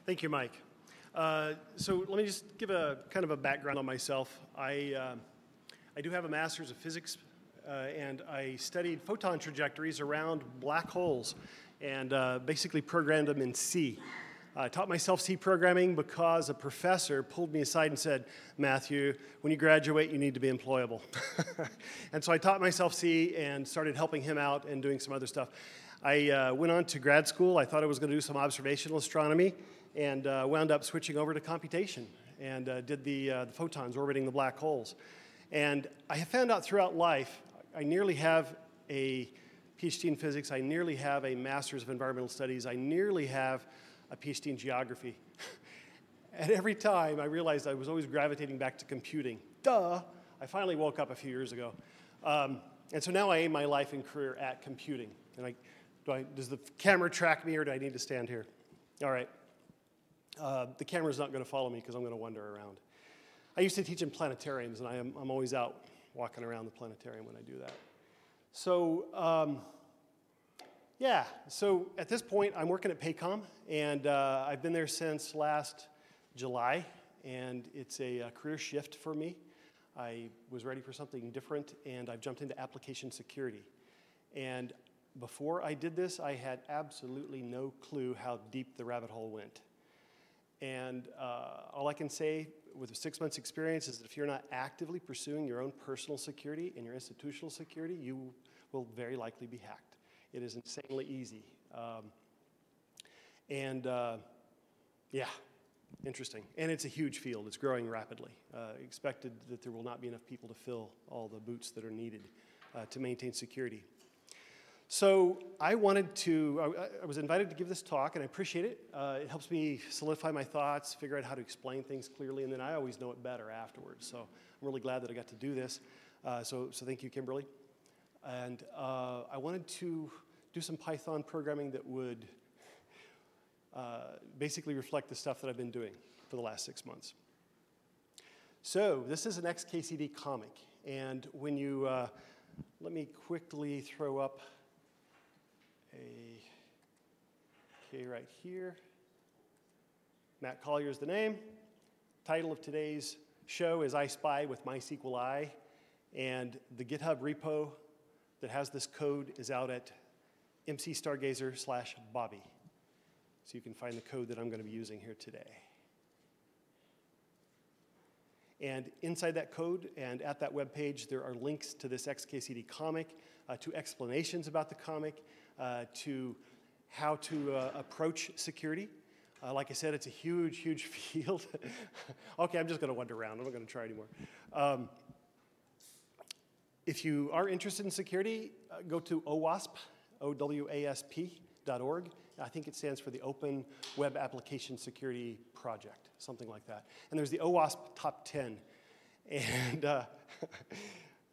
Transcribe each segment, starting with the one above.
Thank you, Mike. So let me just give a kind of a background on myself. I do have a master's of physics, and I studied photon trajectories around black holes and basically programmed them in C. I taught myself C programming because a professor pulled me aside and said, Matthew, when you graduate, you need to be employable. And so I taught myself C and started helping him out and doing some other stuff. I went on to grad school. I thought I was going to do some observational astronomy and wound up switching over to computation and did the photons orbiting the black holes. And I have found out throughout life, I nearly have a PhD in physics. I nearly have a master's of environmental studies. I nearly have a PhD in geography. And every time I realized I was always gravitating back to computing. Duh! I finally woke up a few years ago. And so now I aim my life and career at computing. And does the camera track me, or do I need to stand here? All right. The camera's not going to follow me because I'm going to wander around. I used to teach in planetariums, and I'm always out walking around the planetarium when I do that. So, yeah, so at this point, I'm working at Paycom, and I've been there since last July, and it's a career shift for me. I was ready for something different, and I've jumped into application security. And before I did this, I had absolutely no clue how deep the rabbit hole went. And all I can say with 6 months experience is that if you're not actively pursuing your own personal security and your institutional security, you will very likely be hacked. It is insanely easy. Yeah, interesting. And it's a huge field. It's growing rapidly. Expected that there will not be enough people to fill all the boots that are needed to maintain security. So I wanted to, I was invited to give this talk, and I appreciate it. It helps me solidify my thoughts, figure out how to explain things clearly, and then I always know it better afterwards. So I'm really glad that I got to do this. So thank you, Kimberly. And I wanted to do some Python programming that would basically reflect the stuff that I've been doing for the last 6 months. So this is an XKCD comic. And when you, let me quickly throw up okay, right here. Matt Collier is the name. Title of today's show is I Spy with MySQLi. And the GitHub repo that has this code is out at mcstargazer/Bobby. So you can find the code that I'm going to be using here today. And inside that code and at that web page, there are links to this XKCD comic, to explanations about the comic, to how to approach security. Like I said, it's a huge, huge field. Okay, I'm just going to wander around. I'm not going to try anymore. If you are interested in security, go to OWASP, OWASP.org. I think it stands for the Open Web Application Security Project, something like that. And there's the OWASP Top 10. And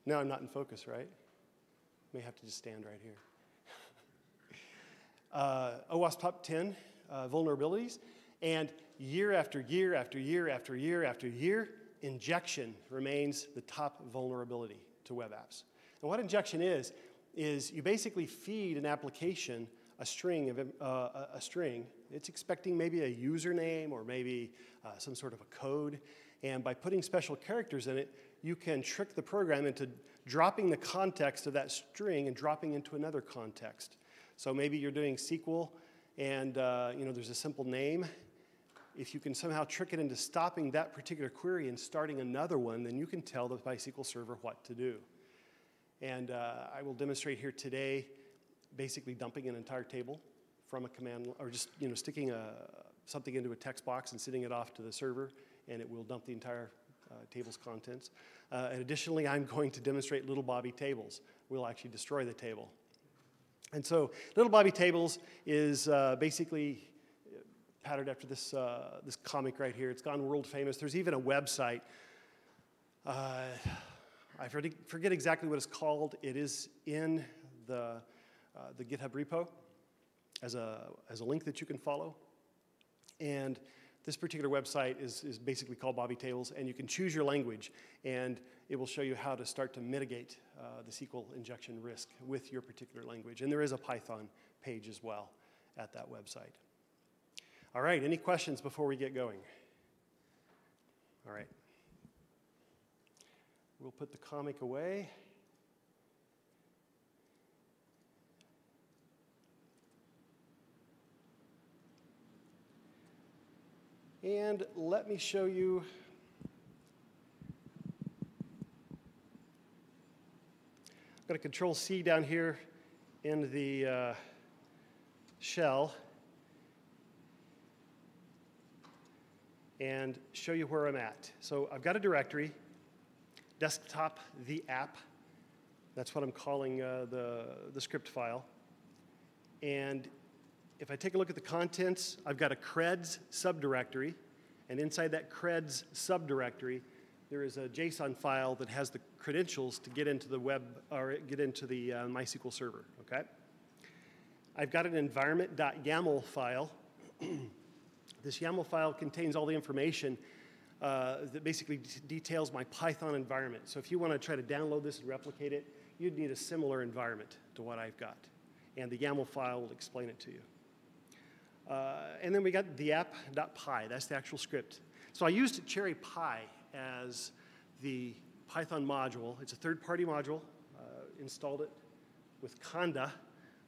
now I'm not in focus, right? May have to just stand right here. OWASP Top 10 vulnerabilities. And year after year after year after year after year, injection remains the top vulnerability to web apps. And what injection is you basically feed an application a string. It's expecting maybe a username or maybe some sort of a code. And by putting special characters in it, you can trick the program into dropping the context of that string and dropping into another context. So maybe you're doing SQL and there's a simple name. If you can somehow trick it into stopping that particular query and starting another one, then you can tell the MySQL server what to do. And I will demonstrate here today basically dumping an entire table from a command, or just sticking something into a text box and sending it off to the server, and it will dump the entire table's contents. And additionally, I'm going to demonstrate Little Bobby tables. We'll actually destroy the table. And so Little Bobby tables is basically patterned after this comic right here. It's gone world famous. There's even a website. I forget exactly what it's called. It is in the GitHub repo as a link that you can follow. And this particular website is basically called Bobby Tables, and you can choose your language, and it will show you how to start to mitigate the SQL injection risk with your particular language. And there is a Python page as well at that website. All right, any questions before we get going? All right. We'll put the comic away. And let me show you I've got a Control-C down here in the shell and show you where I'm at. So I've got a directory, desktop, the app. That's what I'm calling the script file. And if I take a look at the contents, I've got a creds subdirectory. And inside that creds subdirectory, there is a JSON file that has the credentials to get into the web or get into the MySQL server, okay? I've got an environment.yaml file. This YAML file contains all the information that basically details my Python environment. So if you want to try to download this and replicate it, you'd need a similar environment to what I've got. And the YAML file will explain it to you. And then we got the app.py. That's the actual script. So I used Cherry Py as the Python module. It's a third-party module. Installed it with Conda.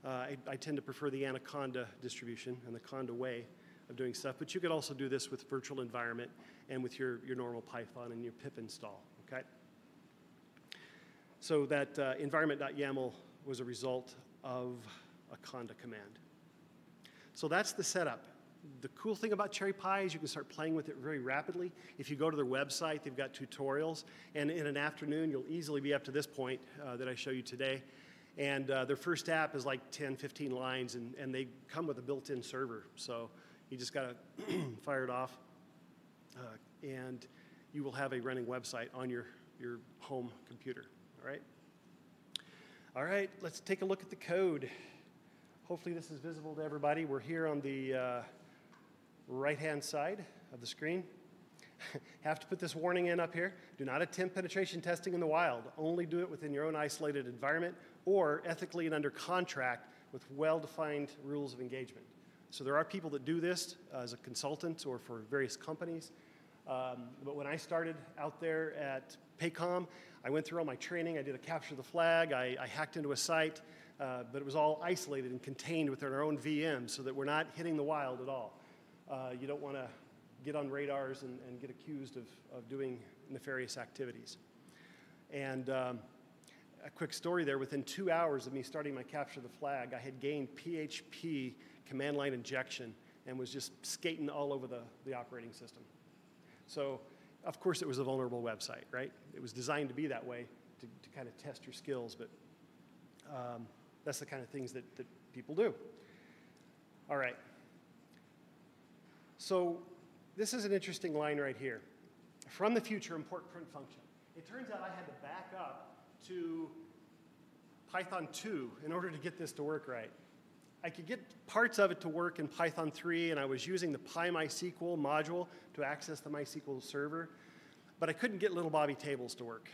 I tend to prefer the Anaconda distribution and the Conda way of doing stuff. But you could also do this with virtual environment and with your normal Python and your pip install, okay? So that environment.yaml was a result of a Conda command. So that's the setup. The cool thing about Cherry Py is you can start playing with it very rapidly. If you go to their website, they've got tutorials. And in an afternoon, you'll easily be up to this point that I show you today. And their first app is like 10, 15 lines, and they come with a built-in server. So you just got to fire it off, and you will have a running website on your home computer, all right? All right, let's take a look at the code. Hopefully this is visible to everybody. We're here on the right-hand side of the screen. Have to put this warning in up here. Do not attempt penetration testing in the wild. Only do it within your own isolated environment or ethically and under contract with well-defined rules of engagement. So there are people that do this as a consultant or for various companies. But when I started out there at Paycom, I went through all my training. I did a capture the flag. I hacked into a site. But it was all isolated and contained within our own VM so that we're not hitting the wild at all. You don't want to get on radars and get accused of doing nefarious activities. And a quick story there, within 2 hours of me starting my capture the flag, I had gained PHP command line injection and was just skating all over the operating system. So, of course, it was a vulnerable website, right? It was designed to be that way to kind of test your skills, but that's the kind of things that people do. All right. So this is an interesting line right here. From the future, import print function. It turns out I had to back up to Python 2 in order to get this to work right. I could get parts of it to work in Python 3, and I was using the PyMySQL module to access the MySQL server, but I couldn't get little Bobby tables to work.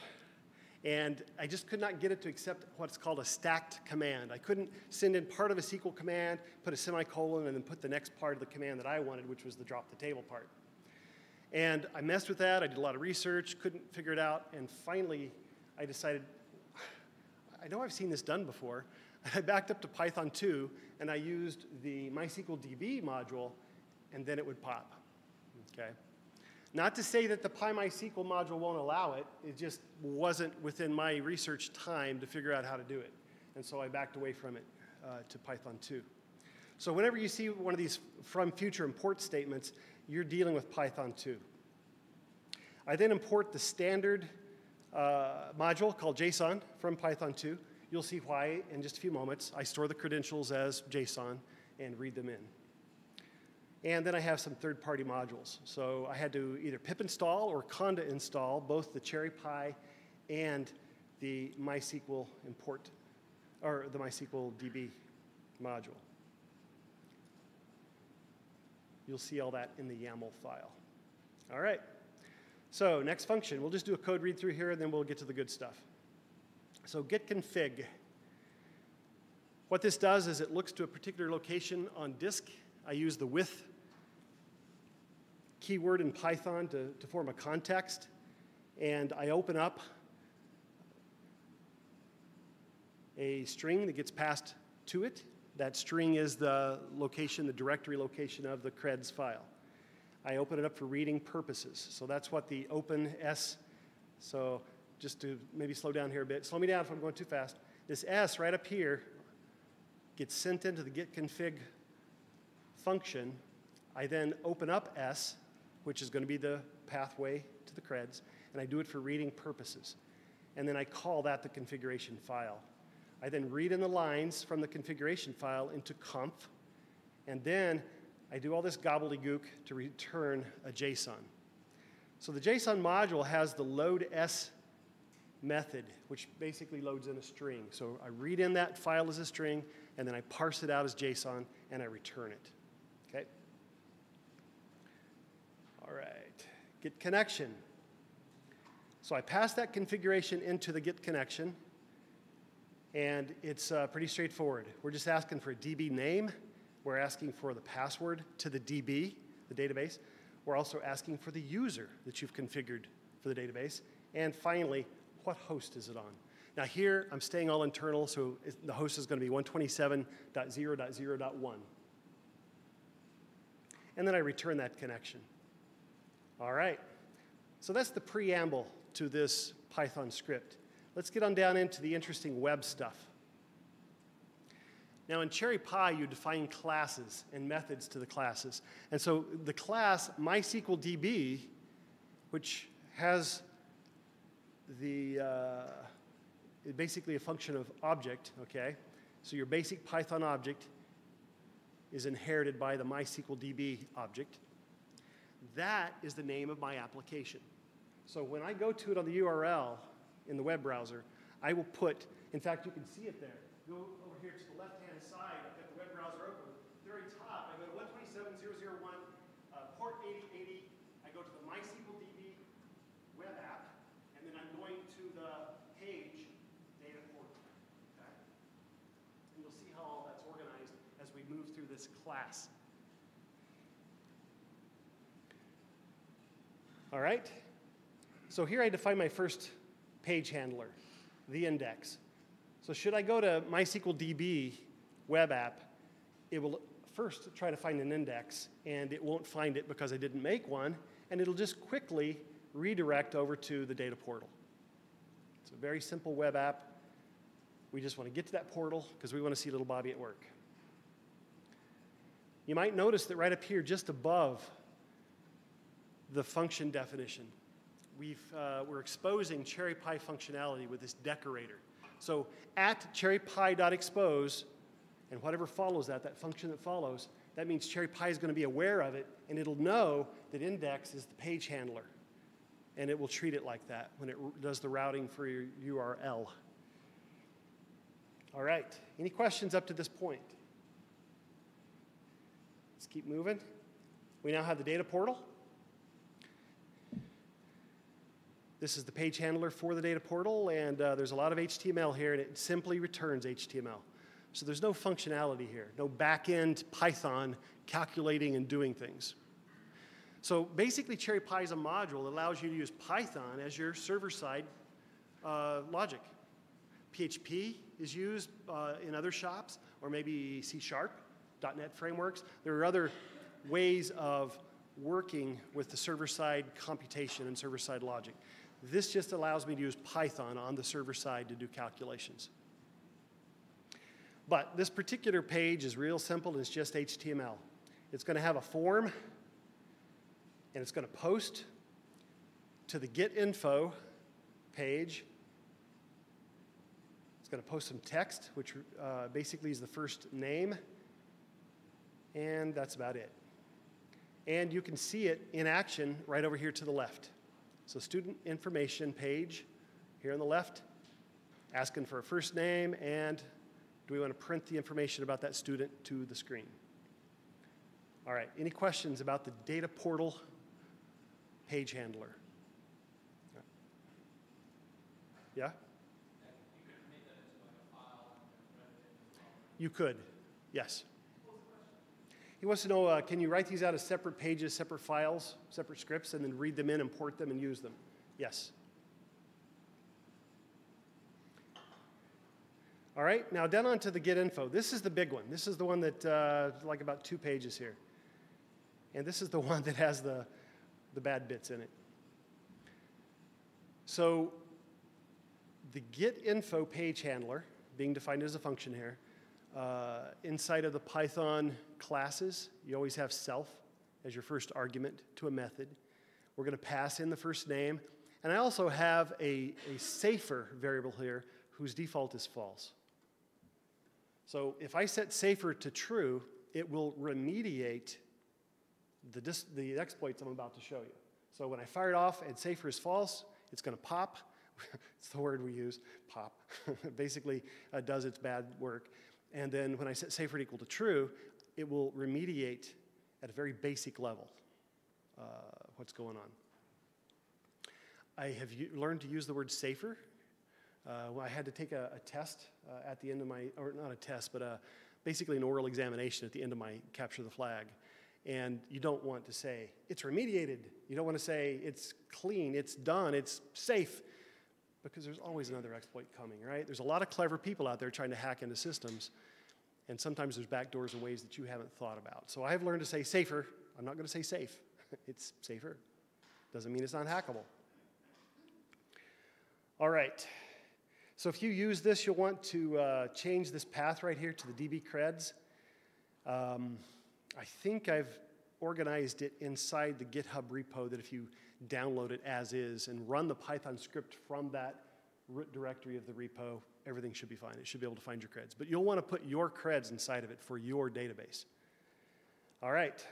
And I just could not get it to accept what's called a stacked command. I couldn't send in part of a SQL command, put a semicolon, and then put the next part of the command that I wanted, which was the drop the table part. And I messed with that. I did a lot of research, couldn't figure it out, and finally I decided, I know I've seen this done before. I backed up to Python 2, and I used the MySQLDB module, and then it would pop, okay? Not to say that the PyMySQL module won't allow it. It just wasn't within my research time to figure out how to do it. And so I backed away from it to Python 2. So whenever you see one of these from future import statements, you're dealing with Python 2. I then import the standard module called JSON from Python 2. You'll see why in just a few moments. I store the credentials as JSON and read them in. And then I have some third-party modules. So I had to either pip install or conda install both the Cherry Py and the MySQL import, or the MySQLDB module. You'll see all that in the YAML file. All right. So next function, we'll just do a code read through here, and then we'll get to the good stuff. So git config. What this does is it looks to a particular location on disk. I use the with keyword in Python to form a context, and I open up a string that gets passed to it. That string is the location, the directory location of the creds file. I open it up for reading purposes. So that's what the open S, so just to maybe slow down here a bit. Slow me down if I'm going too fast. This S right up here gets sent into the getConfig function. I then open up S, which is going to be the pathway to the creds, and I do it for reading purposes. And then I call that the configuration file. I then read in the lines from the configuration file into conf, and then I do all this gobbledygook to return a JSON. So the JSON module has the load S method, which basically loads in a string. So I read in that file as a string, and then I parse it out as JSON, and I return it. Okay? All right, get connection. So I pass that configuration into the get connection, and it's pretty straightforward. We're just asking for a DB name. We're asking for the password to the DB, the database. We're also asking for the user that you've configured for the database. And finally, what host is it on? Now here, I'm staying all internal, so the host is going to be 127.0.0.1. And then I return that connection. All right, so that's the preamble to this Python script. Let's get on down into the interesting web stuff. Now in CherryPy, you define classes and methods to the classes. And so the class MySQLDB, which has basically a function of object, okay? So your basic Python object is inherited by the MySQLDB object. That is the name of my application. So when I go to it on the URL in the web browser, I will put, in fact, you can see it there. Go over here to the left-hand side, I've got the web browser open. Very top, I go to 127.0.0.1, port 8080. I go to the MySQLDB web app, and then I'm going to the page data portal. Okay? And you'll see how all that's organized as we move through this class. All right? So here I define my first page handler, the index. So should I go to MySQLDB web app, it will first try to find an index, and it won't find it because I didn't make one, and it'll just quickly redirect over to the data portal. It's a very simple web app. We just want to get to that portal because we want to see little Bobby at work. You might notice that right up here, just above the function definition, we're exposing CherryPy functionality with this decorator. So at cherrypy.expose, and whatever follows that function that follows, that means CherryPy is going to be aware of it, and it'll know that index is the page handler. And it will treat it like that when it does the routing for your URL. All right, any questions up to this point? Let's keep moving. We now have the data portal. This is the page handler for the data portal, and there's a lot of HTML here, and it simply returns HTML. So there's no functionality here, no back-end Python calculating and doing things. So basically, CherryPy is a module that allows you to use Python as your server-side logic. PHP is used in other shops, or maybe C#, .NET frameworks. There are other ways of working with the server-side computation and server-side logic. This just allows me to use Python on the server side to do calculations. But this particular page is real simple, and it's just HTML. It's going to have a form, and it's going to post to the GetInfo page. It's going to post some text, which basically is the first name, and that's about it. And you can see it in action right over here to the left. So student information page here on the left, asking for a first name, and do we want to print the information about that student to the screen? All right, any questions about the data portal page handler? Yeah? You could, yes. He wants to know, can you write these out as separate pages, separate files, separate scripts, and then read them in, import them, and use them? Yes. All right, now down onto the get info. This is the big one. This is the one that, like about 2 pages here. And this is the one that has the bad bits in it. So the get info page handler, being defined as a function here, inside of the Python classes, you always have self as your first argument to a method. We're going to pass in the first name. And I also have a safer variable here whose default is false. So if I set safer to true, it will remediate the exploits I'm about to show you. So when I fire it off and safer is false, it's going to pop. It's the word we use, pop. Basically does its bad work. And then when I set safer equal to true, it will remediate at a very basic level what's going on. I have learned to use the word safer. I had to take a test at the end of my, or not a test, but basically an oral examination at the end of my capture the flag. And you don't want to say, it's remediated. You don't want to say, it's clean, it's done, it's safe. Because there's always another exploit coming, right? There's a lot of clever people out there trying to hack into systems. And sometimes there's backdoors and ways that you haven't thought about. So I've learned to say safer. I'm not going to say safe. It's safer. Doesn't mean it's not hackable. All right. So if you use this, you'll want to change this path right here to the DB creds. I think I've organized it inside the GitHub repo that if you download it as is and run the Python script from that root directory of the repo, everything should be fine. It should be able to find your creds. But you'll want to put your creds inside of it for your database. All right.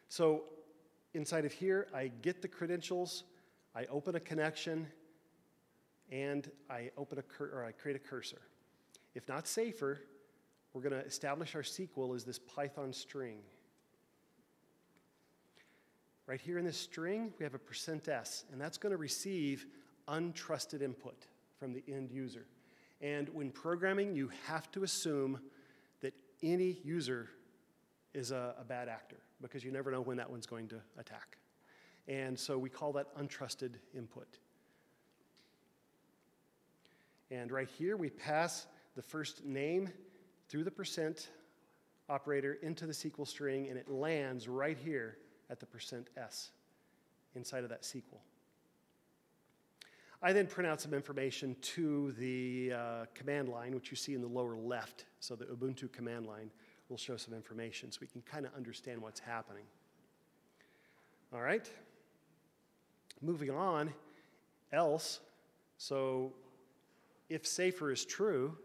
So inside of here, I get the credentials, I open a connection, and I create a cursor. If not safer, we're going to establish our SQL as this Python string. Right here in this string, we have a %s, and that's going to receive untrusted input from the end user. And when programming, you have to assume that any user is a bad actor, because you never know when that one's going to attack. And so we call that untrusted input. And right here, we pass the first name through the % operator into the SQL string, and it lands right here at the %s inside of that SQL. I then print out some information to the command line, which you see in the lower left. So the Ubuntu command line will show some information so we can kind of understand what's happening. All right. Moving on, else. So if safer is true,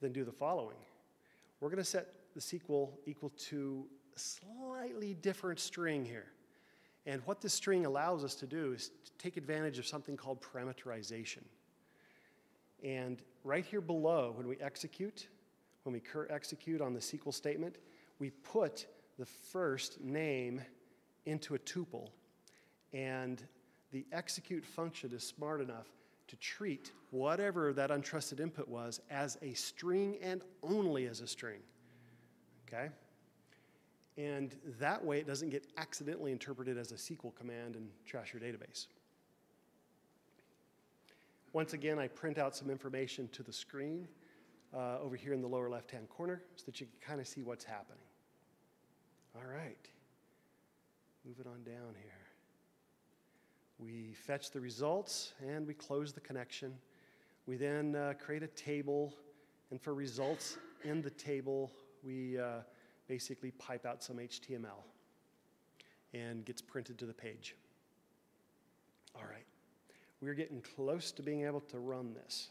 then do the following. We're going to set the SQL equal to a slightly different string here. And what this string allows us to do is to take advantage of something called parameterization. And right here below, when we execute on the SQL statement, we put the first name into a tuple. And the execute function is smart enough to treat whatever that untrusted input was as a string and only as a string. Okay? And that way it doesn't get accidentally interpreted as a SQL command and trash your database. Once again, I print out some information to the screen over here in the lower left-hand corner so that you can kind of see what's happening. All right. Moving on down here. We fetch the results and we close the connection. We then create a table, and for results in the table, we basically pipe out some HTML and gets printed to the page. All right, we're getting close to being able to run this.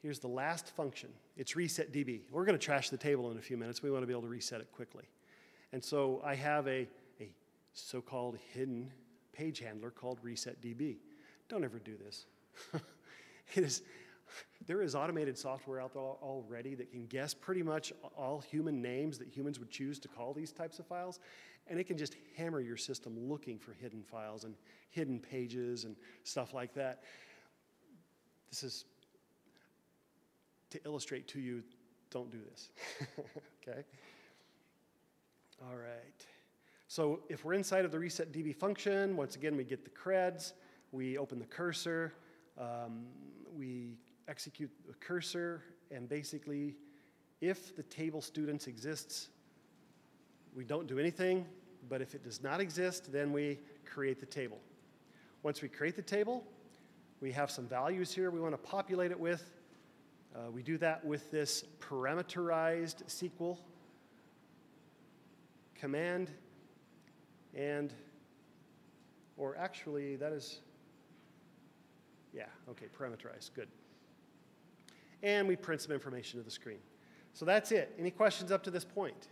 Here's the last function. It's resetDB. We're going to trash the table in a few minutes. We want to be able to reset it quickly. And so I have a so-called hidden page handler called resetDB. Don't ever do this. There is automated software out there already that can guess pretty much all human names that humans would choose to call these types of files, and it can just hammer your system looking for hidden files and hidden pages and stuff like that. This is to illustrate to you don't do this. Okay? All right. So if we're inside of the resetDB function, once again, we get the creds, we open the cursor, we execute the cursor, and basically, if the table students exists, we don't do anything, but if it does not exist, then we create the table. Once we create the table, we have some values here we want to populate it with. We do that with this parameterized SQL command, or actually that is, yeah, okay, parameterized, good. And we print some information to the screen. So that's it. Any questions up to this point?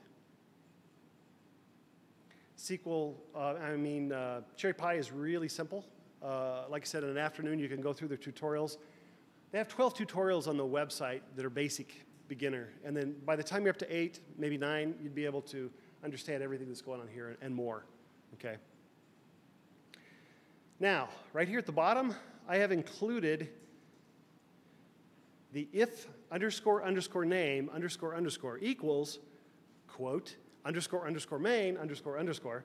SQL, CherryPy is really simple. Like I said, in an afternoon, you can go through their tutorials. They have 12 tutorials on the website that are basic, beginner. And then by the time you're up to 8, maybe 9, you'd be able to understand everything that's going on here and more. Okay. Now, right here at the bottom, I have included the if underscore underscore name underscore underscore equals, quote, underscore underscore main underscore underscore,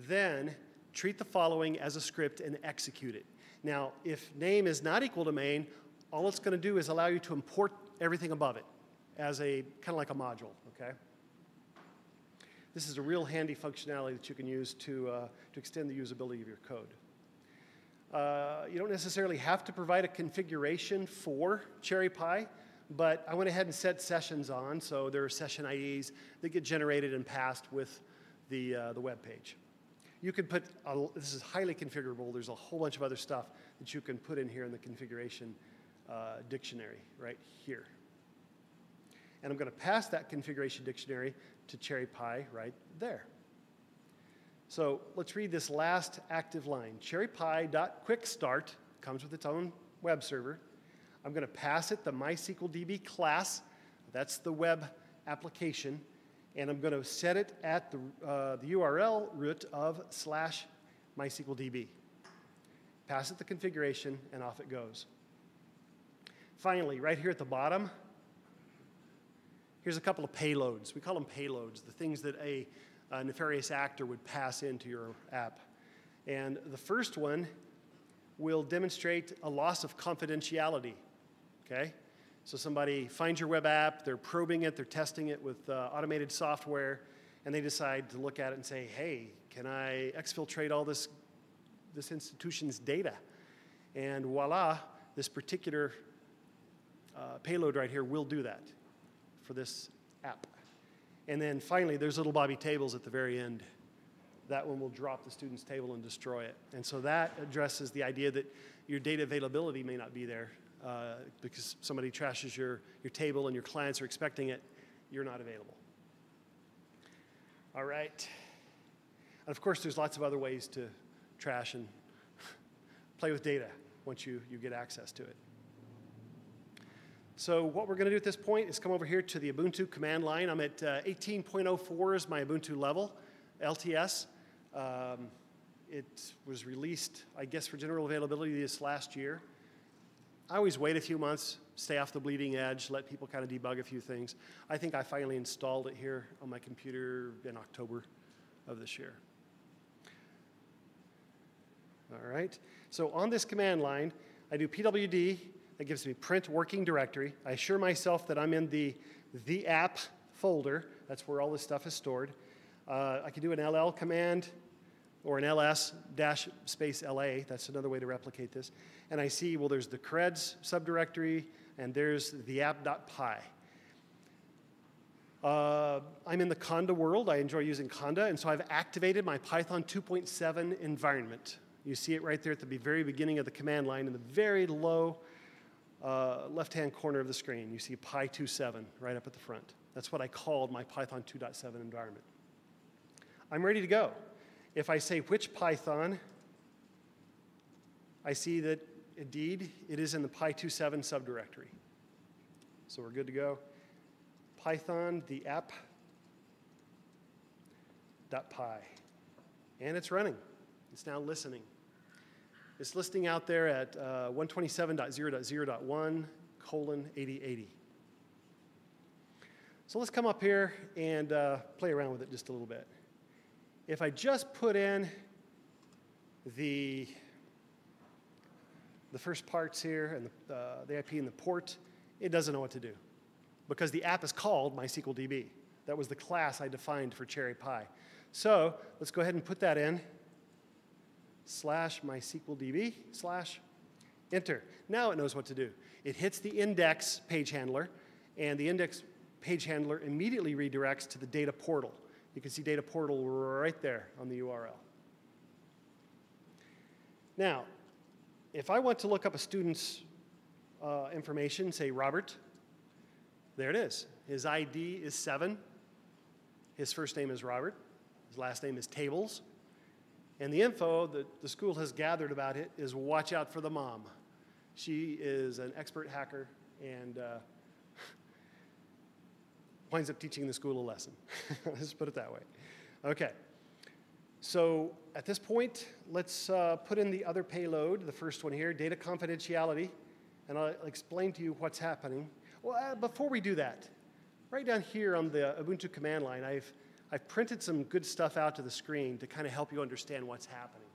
then treat the following as a script and execute it. Now, if name is not equal to main, all it's going to do is allow you to import everything above it as a kind of like a module, okay? This is a real handy functionality that you can use to extend the usability of your code. You don't necessarily have to provide a configuration for CherryPy, but I went ahead and set sessions on, so there are session IDs that get generated and passed with the web page. You can put, this is highly configurable. There's a whole bunch of other stuff that you can put in here in the configuration dictionary right here. And I'm going to pass that configuration dictionary to CherryPy right there. So let's read this last active line. CherryPy.QuickStart comes with its own web server. I'm going to pass it the MySQLDB class. That's the web application. And I'm going to set it at the URL root of /MySQLDB. Pass it the configuration, and off it goes. Finally, right here at the bottom, here's a couple of payloads. We call them payloads, the things that a nefarious actor would pass into your app. And the first one will demonstrate a loss of confidentiality, okay? So somebody finds your web app, they're probing it, they're testing it with automated software, and they decide to look at it and say, hey, can I exfiltrate all this institution's data? And voila, this particular payload right here will do that for this app. And then finally, there's little Bobby tables at the very end. That one will drop the student's table and destroy it. And so that addresses the idea that your data availability may not be there because somebody trashes your table and your clients are expecting it. You're not available. All right. And of course, there's lots of other ways to trash and play with data once you get access to it. So what we're going to do at this point is come over here to the Ubuntu command line. I'm at 18.04 is my Ubuntu level, LTS. It was released, I guess, for general availability this last year. I always wait a few months, stay off the bleeding edge, let people kind of debug a few things. I think I finally installed it here on my computer in October of this year. All right. So on this command line, I do pwd. That gives me print working directory. I assure myself that I'm in the app folder. That's where all this stuff is stored. I can do an ll command or an ls-la. That's another way to replicate this. And I see, well, there's the creds subdirectory, and there's the app.py. I'm in the Conda world. I enjoy using Conda, and so I've activated my Python 2.7 environment. You see it right there at the very beginning of the command line in the very low left-hand corner of the screen. You see Py 2.7 right up at the front. That's what I called my Python 2.7 environment. I'm ready to go. If I say which Python, I see that indeed it is in the Py 2.7 subdirectory. So we're good to go. Python, the app.py. And it's running. It's now listening. It's listing out there at 127.0.0.1:8080. So let's come up here and play around with it just a little bit. If I just put in the first parts here and the IP and the port, it doesn't know what to do because the app is called MySQLDB. That was the class I defined for Cherry Pie. So let's go ahead and put that in, /MySQLDB, /enter. Now it knows what to do. It hits the index page handler, and the index page handler immediately redirects to the data portal. You can see data portal right there on the URL. Now, if I want to look up a student's information, say Robert, there it is. His ID is 7. His first name is Robert. His last name is Tables. And the info that the school has gathered about it is watch out for the mom. She is an expert hacker and winds up teaching the school a lesson. Let's put it that way. Okay. So at this point, let's put in the other payload, the first one here, data confidentiality, and I'll explain to you what's happening. Well, before we do that, right down here on the Ubuntu command line, I've printed some good stuff out to the screen to kind of help you understand what's happening.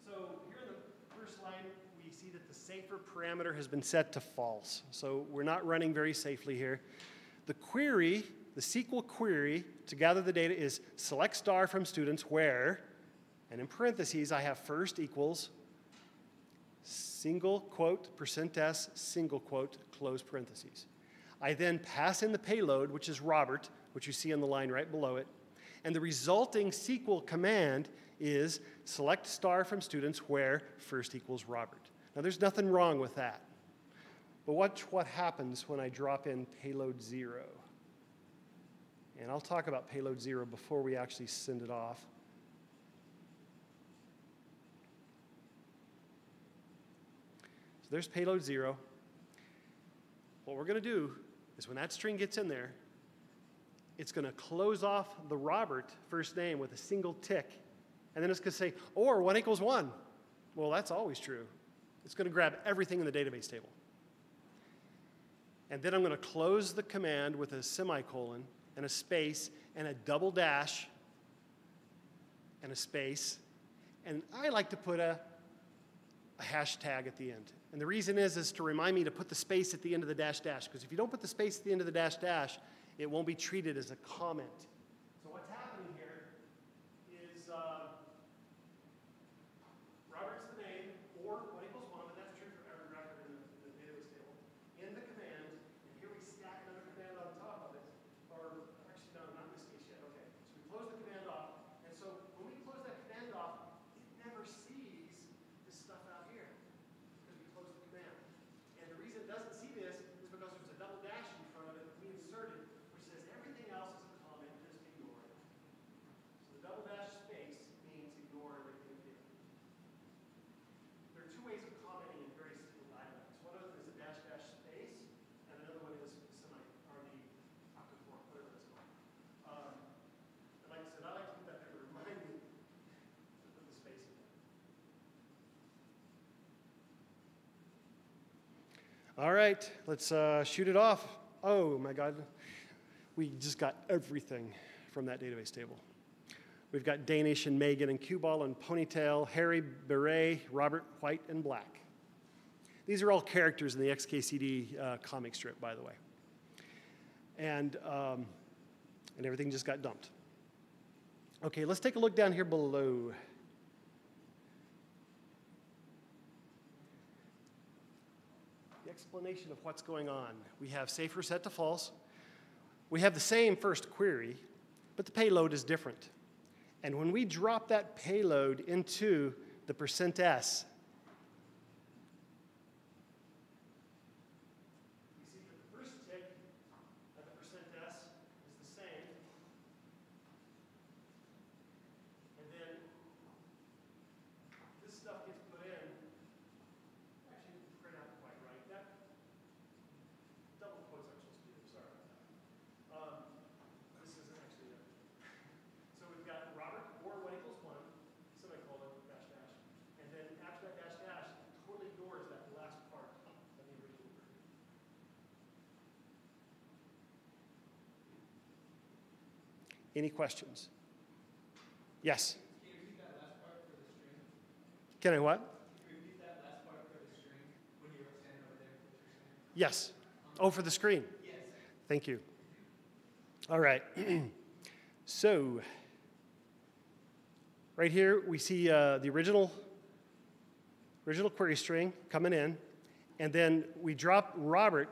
So here in the first line, we see that the safer parameter has been set to false. So we're not running very safely here. The query, the SQL query to gather the data is select star from students where, and in parentheses, I have first equals single quote, %s, single quote, close parentheses. I then pass in the payload, which is Robert, which you see on the line right below it. And the resulting SQL command is select star from students where first equals Robert. Now, there's nothing wrong with that. But watch what happens when I drop in payload 0. And I'll talk about payload 0 before we actually send it off. So there's payload 0. What we're going to do is when that string gets in there, it's going to close off the Robert first name with a single tick. And then it's going to say, or 1 equals 1. Well, that's always true. It's going to grab everything in the database table. And then I'm going to close the command with a semicolon and a space and a double dash and a space. And I like to put a hashtag at the end. And the reason is to remind me to put the space at the end of the dash dash, because if you don't put the space at the end of the dash dash, it won't be treated as a comment. So what's happening here is Robert's the name, or 1 equals 1, and that's true for every record in the database table, in the command, and here we stack another command on top of it, or actually, no, not in this case yet, okay. So we close the command off, and so when we close that command off, it never sees this stuff out here, because we close the command. And the reason it doesn't see this is because there's a double dash in front of it that we inserted, which says everything else is a comment, just ignore it. So the double dash space means ignore everything here. There are two ways of commenting in very simple dialects. One of them is a dash dash space, and another one is or the octoform, whatever it's called. And like I said, I like to put that there to remind me to put the space in there. All right, let's shoot it off. Oh my God, we just got everything from that database table. We've got Danish and Megan and cue ball and ponytail, Harry, beret, Robert, white, and black. These are all characters in the XKCD comic strip, by the way. And everything just got dumped. Okay, let's take a look down here below. The explanation of what's going on. We have safer set to false. We have the same first query, but the payload is different. And when we drop that payload into the %s, you see that the first tick at the %s is the same. And then this stuff gets put in. Actually, it's not quite right. That double quotes aren't supposed to be there. Sorry about that. This isn't actually it. So we've got Robert or 1 equals 1, semicolon, dash dash. And then after that Any questions? Yes? Can you repeat that last part for the string? Can I what? Can you repeat that last part for the string when you were standing over there with your string? Yes. Oh, for the screen. Yes. Thank you. All right. So, right here we see the original query string coming in, and then we drop Robert.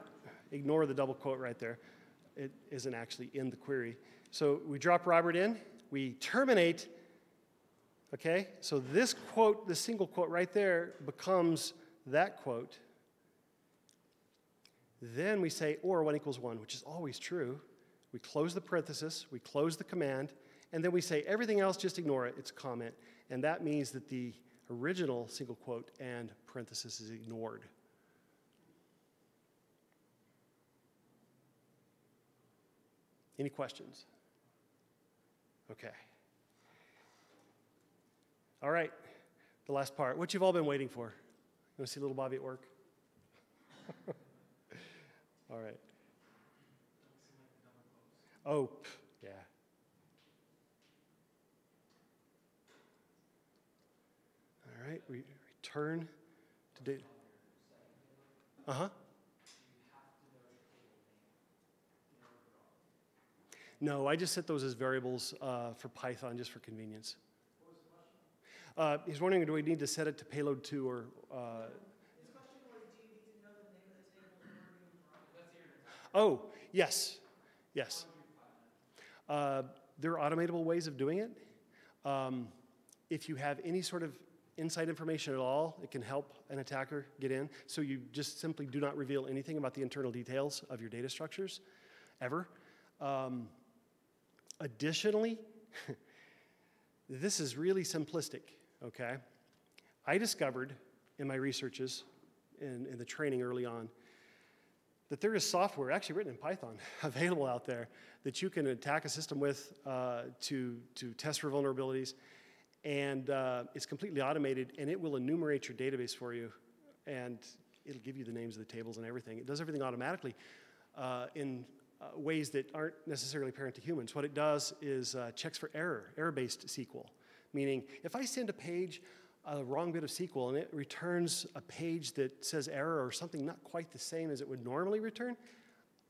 Ignore the double quote right there. It isn't actually in the query. So we drop Robert in, we terminate, okay? So this quote, the single quote right there becomes that quote. Then we say or 1 equals 1, which is always true. We close the parenthesis, we close the command, and then we say everything else, just ignore it, it's a comment. And that means that the original single quote and parenthesis is ignored. Any questions? Okay. All right, the last part, what you've all been waiting for. You want to see little Bobby at work? All right. Oh, yeah. All right, we return to data. Uh-huh. No, I just set those as variables for Python just for convenience. What was the question? He's wondering, do we need to set it to payload 2 or... His question was, do you need to know the name of the table in order to run it? That's your Oh, yes, yes. There are automatable ways of doing it. If you have any sort of inside information at all, it can help an attacker get in. So you just simply do not reveal anything about the internal details of your data structures, ever. Additionally, this is really simplistic, okay? I discovered in my researches, in the training early on, that there is software, actually written in Python, available out there that you can attack a system with to test for vulnerabilities. And it's completely automated, and it will enumerate your database for you, and it'll give you the names of the tables and everything. It does everything automatically in ways that aren't necessarily apparent to humans. What it does is checks for error-based SQL, meaning if I send a page a wrong bit of SQL and it returns a page that says error or something not quite the same as it would normally return,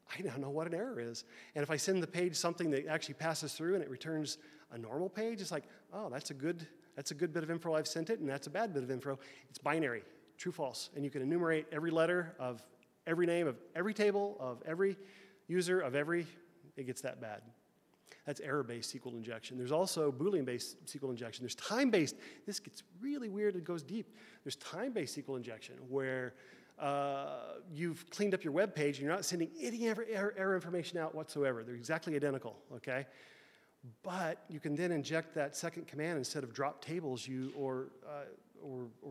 I now know what an error is. And if I send the page something that actually passes through and it returns a normal page, it's like, oh, that's a good bit of info, I've sent it, and that's a bad bit of info. It's binary, true, false. And you can enumerate every letter of every name of every table, of every user, of every, it gets that bad. That's error-based SQL injection. There's also Boolean-based SQL injection. There's time-based. This gets really weird. It goes deep. There's time-based SQL injection where you've cleaned up your web page and you're not sending any error information out whatsoever. They're exactly identical, okay? But you can then inject that second command instead of drop tables, or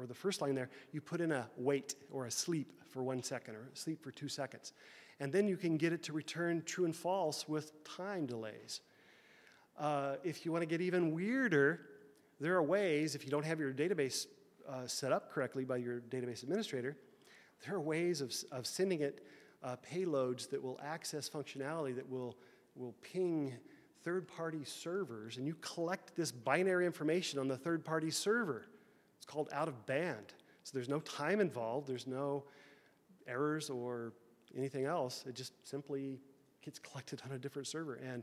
the first line there, you put in a wait or a sleep for 1 second or sleep for 2 seconds. And then you can get it to return true and false with time delays. If you want to get even weirder, there are ways, if you don't have your database set up correctly by your database administrator, there are ways of sending it payloads that will access functionality that will ping third-party servers, and you collect this binary information on the third-party server. It's called out of band. So there's no time involved, there's no errors or anything else. It just simply gets collected on a different server, and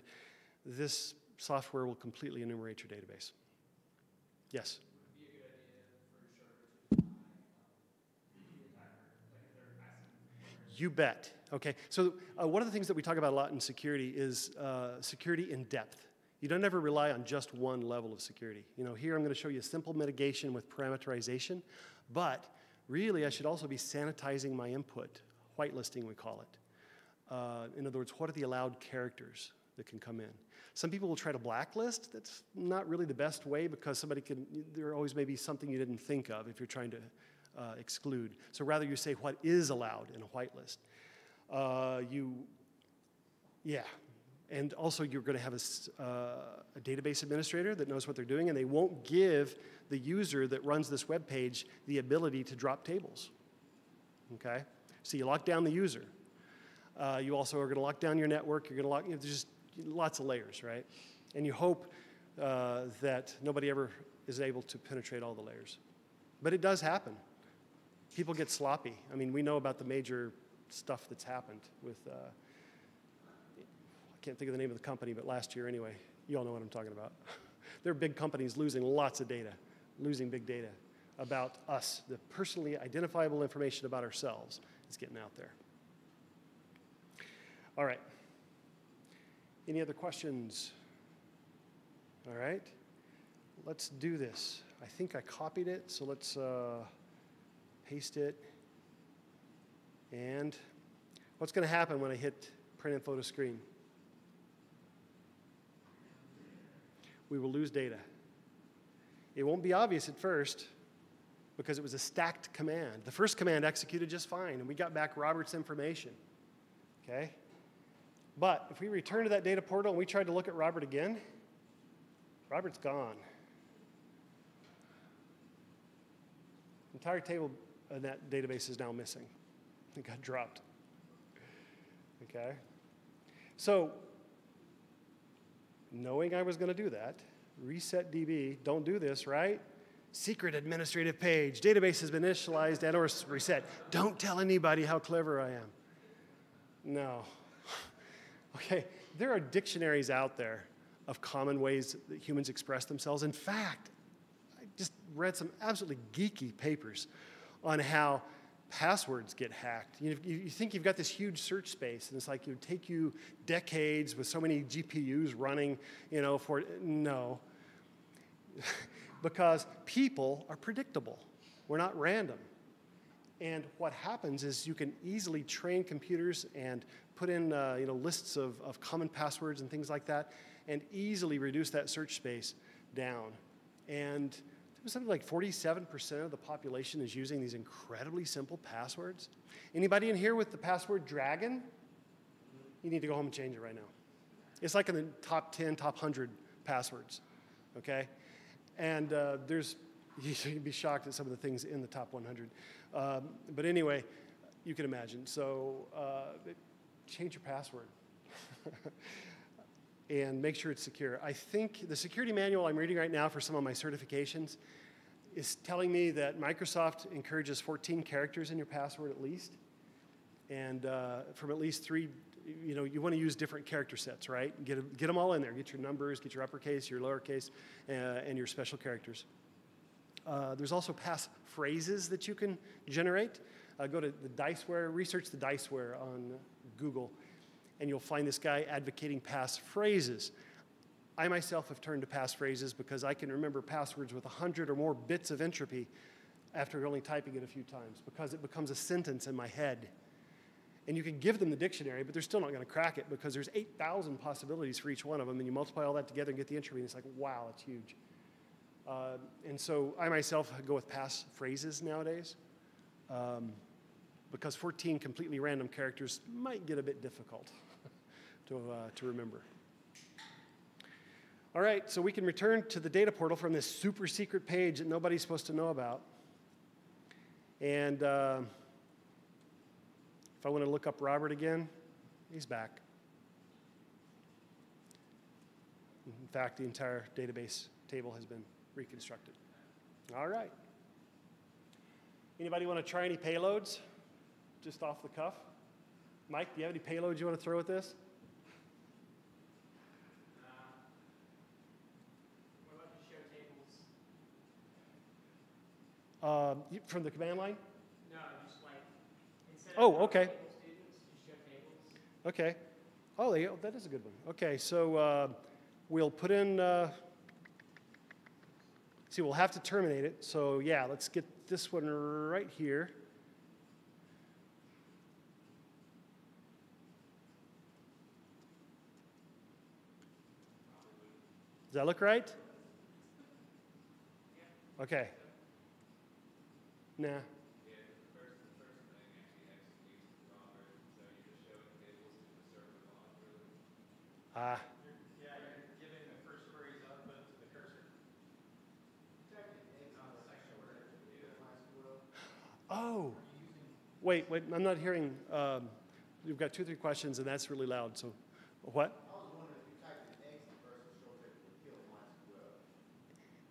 this software will completely enumerate your database. Yes? Would it be a good idea for your server to deny the attacker, like if they're asking? You bet. Okay, so one of the things that we talk about a lot in security is security in depth. You don't ever rely on just one level of security. You know, here I'm going to show you a simple mitigation with parameterization, but really I should also be sanitizing my input, whitelisting we call it. In other words, what are the allowed characters that can come in? Some people will try to blacklist. That's not really the best way because there always may be something you didn't think of if you're trying to exclude. So rather you say what is allowed in a whitelist. And also you're going to have a database administrator that knows what they're doing, and they won't give the user that runs this web page the ability to drop tables. Okay? So you lock down the user. You also are going to lock down your network. You're going to there's just lots of layers, right? And you hope that nobody ever is able to penetrate all the layers. But it does happen. People get sloppy. I mean, we know about the major stuff that's happened with, I can't think of the name of the company, but last year anyway, you all know what I'm talking about. There are big companies losing lots of data, losing big data about us. The personally identifiable information about ourselves is getting out there. All right. Any other questions? All right. Let's do this. I think I copied it, so let's paste it. And what's going to happen when I hit print info to screen? We will lose data. It won't be obvious at first because it was a stacked command. The first command executed just fine, and we got back Robert's information. Okay? But if we return to that data portal and we tried to look at Robert again, Robert's gone. The entire table in that database is now missing. It got dropped. Okay? So, knowing I was going to do that, reset DB, don't do this, right? Secret administrative page, database has been initialized and or reset. Don't tell anybody how clever I am. No. Okay, there are dictionaries out there of common ways that humans express themselves. In fact, I just read some absolutely geeky papers on how passwords get hacked. You think you've got this huge search space, and it's like it would take you decades with so many GPUs running, for no. Because people are predictable. We're not random. And what happens is you can easily train computers and put in lists of common passwords and things like that, and easily reduce that search space down. And it was something like 47% of the population is using these incredibly simple passwords. Anybody in here with the password dragon? You need to go home and change it right now. It's like in the top 10, top 100 passwords, okay? And you'd be shocked at some of the things in the top 100. But anyway, you can imagine. So change your password. And make sure it's secure. I think the security manual I'm reading right now for some of my certifications is telling me that Microsoft encourages 14 characters in your password at least. And from at least 3, you want to use different character sets, right? Get them all in there. Get your numbers, get your uppercase, your lowercase, and your special characters. There's also pass phrases that you can generate. Go to the Diceware, research the Diceware on Google, and you'll find this guy advocating pass phrases. I myself have turned to pass phrases because I can remember passwords with 100 or more bits of entropy after only typing it a few times, because it becomes a sentence in my head. And you can give them the dictionary, but they're still not going to crack it because there's 8,000 possibilities for each one of them, and you multiply all that together and get the entropy, and it's like, wow, it's huge. And so I myself go with pass phrases nowadays because 14 completely random characters might get a bit difficult to remember. All right, so we can return to the data portal from this super secret page that nobody's supposed to know about. And if I want to look up Robert again, he's back. In fact, the entire database table has been reconstructed. All right. Anybody want to try any payloads? Just off the cuff? Mike, do you have any payloads you want to throw at this? What about the show tables? From the command line? No, just like instead of Okay. table students, just show tables. Okay. Oh, that is a good one. Okay, so we'll put in, we'll have to terminate it. So yeah, let's get this one right here. Does that look right? Okay. Nah. Yeah, you're giving the first query's output to the cursor. Oh. Wait, I'm not hearing. We've got 2 or 3 questions, and that's really loud. So, what? I was wondering if you typed in eggs, the first will show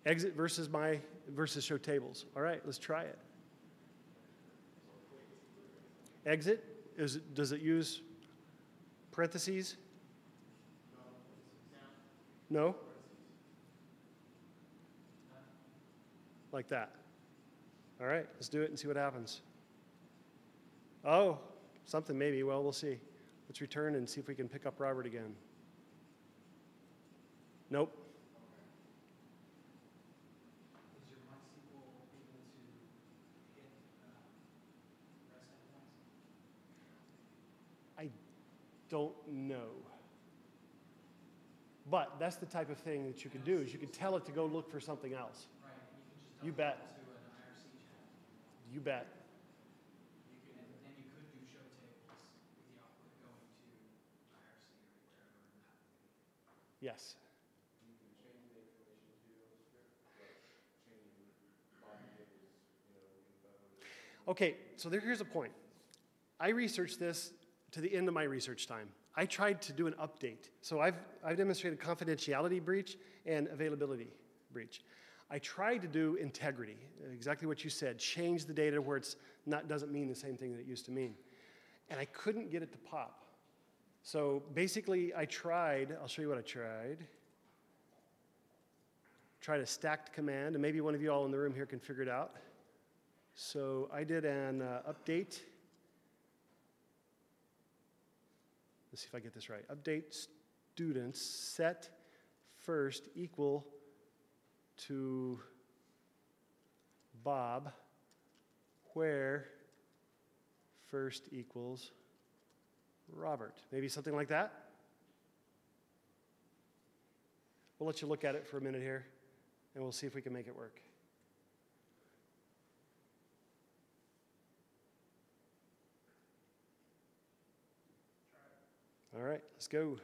Exit versus show tables. All right, let's try it. Exit, does it use parentheses? No? Like that. All right, let's do it and see what happens. Oh, something maybe. Well, we'll see. Let's return and see if we can pick up Robert again. Nope. Is your MySQL able to hit REST endpoints? I don't know. But that's the type of thing that you could do, is you could tell it to go look for something else. Right, and You you can just bet. to an IRC channel. You bet. And then you could do show tables with the output going to IRC or wherever that would be. Yes. You can change the information to on the script, like changing body tables, info. Okay, so here's a point. I researched this to the end of my research time. I tried to do an update. So I've demonstrated confidentiality breach and availability breach. I tried to do integrity, exactly what you said, change the data where it's doesn't mean the same thing that it used to mean. And I couldn't get it to pop. So basically I tried, I'll show you what I tried. Tried a stacked command, and maybe one of you all in the room here can figure it out. So I did an update. Let's see if I get this right. Update students set first equal to Bob, where first equals Robert. Maybe something like that? We'll let you look at it for a minute here, and we'll see if we can make it work. All right, let's go.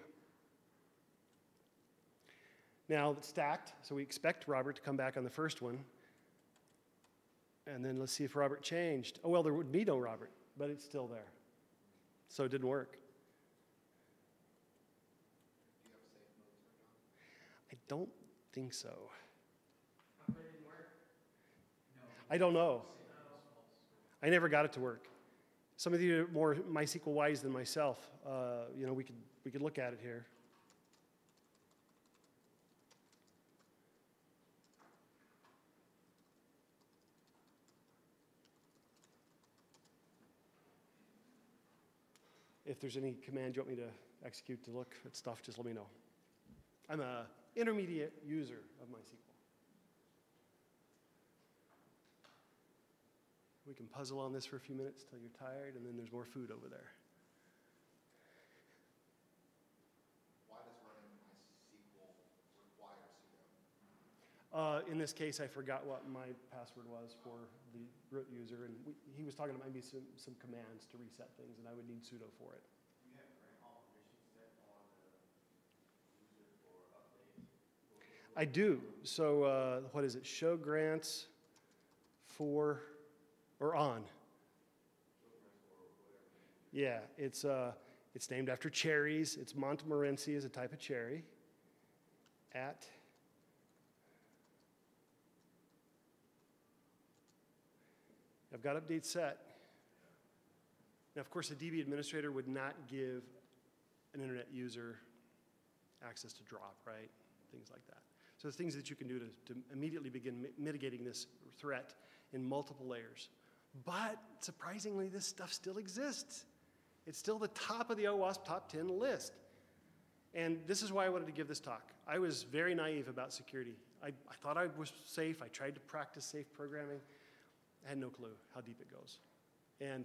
Now it's stacked, so we expect Robert to come back on the first one. And then let's see if Robert changed. Oh, well, there would be no Robert, but it's still there. So it didn't work. Do you have safe mode turned on? I don't think so. How come it didn't work? No. I don't know. No. I never got it to work. Some of you are more MySQLi's than myself. We could look at it here. If there's any command you want me to execute to look at stuff, just let me know. I'm an intermediate user of MySQL. We can puzzle on this for a few minutes till you're tired, and then there's more food over there. Why does running MySQL require sudo? In this case, I forgot what my password was for the root user, and he was talking about maybe some commands to reset things, and I would need sudo for it. Do you have grant all permissions set on the user for updates? I do. So what is it? Show grants for or on. Yeah, it's named after cherries. It's Montmorency is a type of cherry. I've got update set. Now, of course, a DB administrator would not give an internet user access to drop, right? Things like that. So the things that you can do to immediately begin mitigating this threat in multiple layers. But surprisingly, this stuff still exists. It's still the top of the OWASP top 10 list. And this is why I wanted to give this talk. I was very naive about security. I thought I was safe. I tried to practice safe programming. I had no clue how deep it goes. And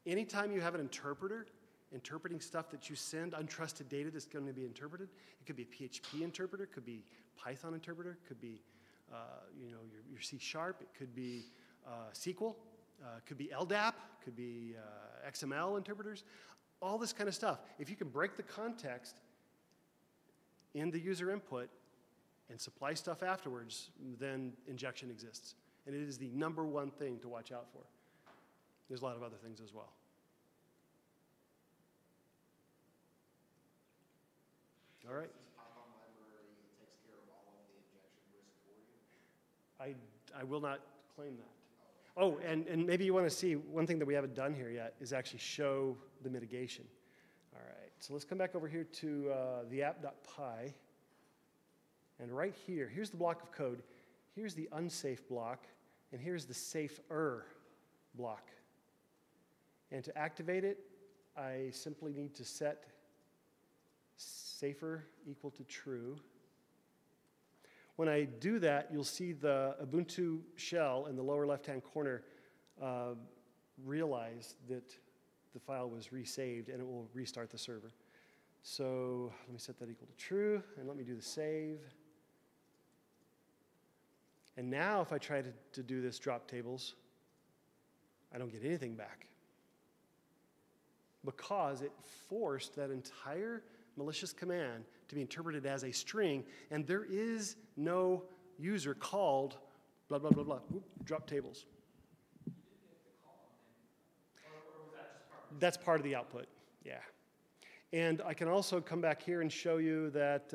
anytime you have an interpreter interpreting stuff that you send, untrusted data that's going to be interpreted, it could be a PHP interpreter, it could be Python interpreter, it could be your C#, it could be SQL, it could be LDAP, it could be XML interpreters, all this kind of stuff. If you can break the context in the user input and supply stuff afterwards, then injection exists. And it is the #1 thing to watch out for. There's a lot of other things as well. All right. This Python library takes care of all of the injection risk for you? I will not claim that. Oh, and maybe you want to see one thing that we haven't done here yet is actually show the mitigation. All right, so let's come back over here to the app.py. And right here, here's the block of code. Here's the unsafe block, and here's the safer block. And to activate it, I simply need to set safer equal to true. When I do that, you'll see the Ubuntu shell in the lower left-hand corner realize that the file was resaved, and it will restart the server. So let me set that equal to true, and let me do the save. And now if I try to do this drop tables, I don't get anything back, because it forced that entire malicious command to be interpreted as a string, and there is no user called blah, blah, blah, blah, drop tables. You didn't get the call on any, or was that just part of it? That's part of the output, yeah. And I can also come back here and show you that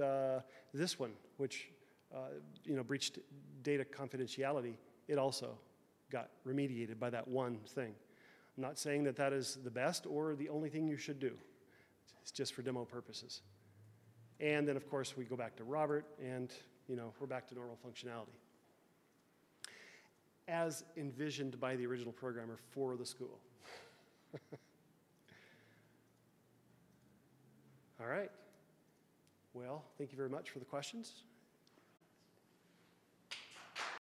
this one, which breached data confidentiality, it also got remediated by that one thing. I'm not saying that that is the best or the only thing you should do. It's just for demo purposes. And then, of course, we go back to Robert, and we're back to normal functionality, as envisioned by the original programmer for the school. All right. Well, thank you very much for the questions.